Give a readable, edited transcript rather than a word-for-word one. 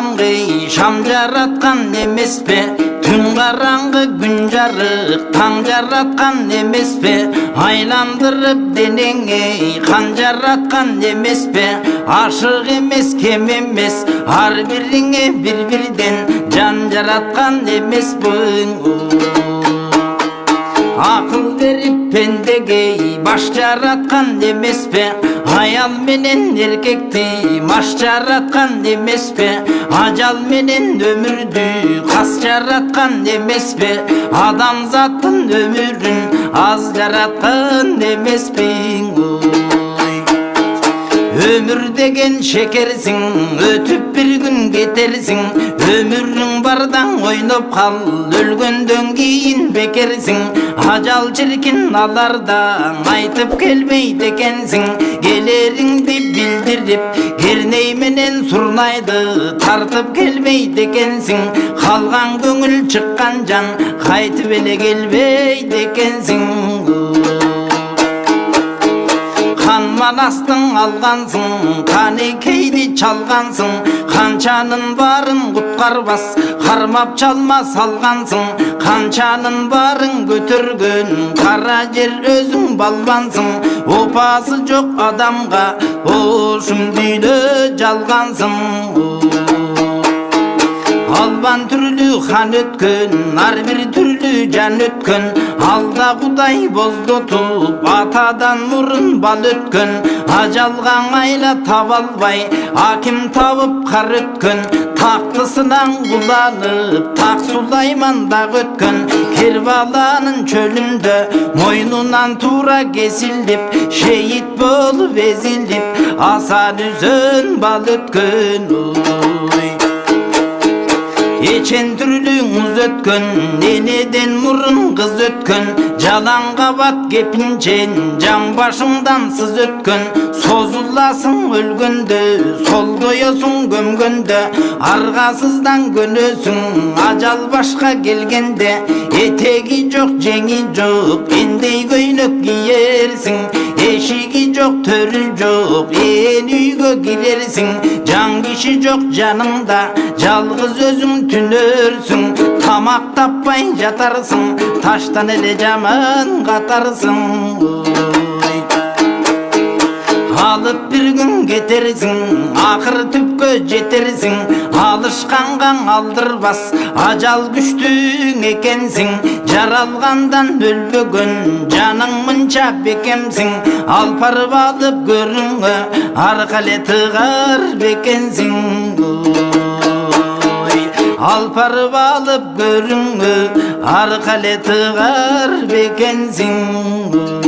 ғаламға шам жаратқан емес пе? Түн қараңғы күн жарық таң жаратқан емес пе? Айландырып денеңе қан жаратқан емес пе? Ашық емес кем емес ар біріңе бір-бірден жан жаратқан емес пе? Ақыл беріп пендеге баш жаратқан емес пе? Аял менен еркекті маш жаратқан емес пе? Ажал менен өмірді қас жаратқан емес пе? Адамзаттың өмірін аз жаратқан емес пе? Өмір деген шекерсің, өтіп бір күн кетерсің. Өмірің бардан ойнап қал, өлгөндөн кейін бекерсің. Ажал чіркін алардан айтып келмейді екенсің. Келеріңді білдіріп, керней менен сурнайды тартып келмейді екенсің. Қалған көңіл шыққан жан қайтып еле келмейді екенсің. Қан манастың алғансың, қанекейді чалғансың. Қаншаның барын құтқарбас, қармап чалмас алғансың. Қаншаның барын көтерген, қара жер өзің балбансың. Опасы жоқ адамға, ошым дүйді жалғансың. Албан түрлі хан өткен, ар бір түрлі жан өткен. Алда Құдай боздотып, атадан мұрын бал өткен. Ажалған айла таба албай, аким табып қар өткен. Тақтысынан құланып, тақ Сулаймандаг өткен. Кербаланың чөлінде, мойнынан тура кесіліп, шейіт болып езіліп, асан үзен бал өткен. Ечен түрлі мұз өткен, енеден мұрын қыз өткен. Жалан қабат кепінчен, жан башыңдан сыз өткен. Созыласың өлгенде, сол қоясың көмгенде. Арғасыздан көнесің, ажал башқа келгенде. Етегі жоқ, жеңі жоқ, ендей көйлек киерсің. Eşigi жоқ, төрі жоқ, ен үйге кирерсің. Жан киши жоқ жаныңда, жалғыз өзің түнерсің. Тамақ таппай жатарсың, таштан эле жаман қатарсың. Алып бір күн кетерсің, ақыр түпкө жетерсің. Алышқанған алдырбас, ажал күштің екенсің. Жаралғандан өлбөгөн, жаның мынча бекемсің. Алпарып алып көріңі, арқале тығар бекенсің. Алпарып алып көріңі, арқале тығар бекенсің.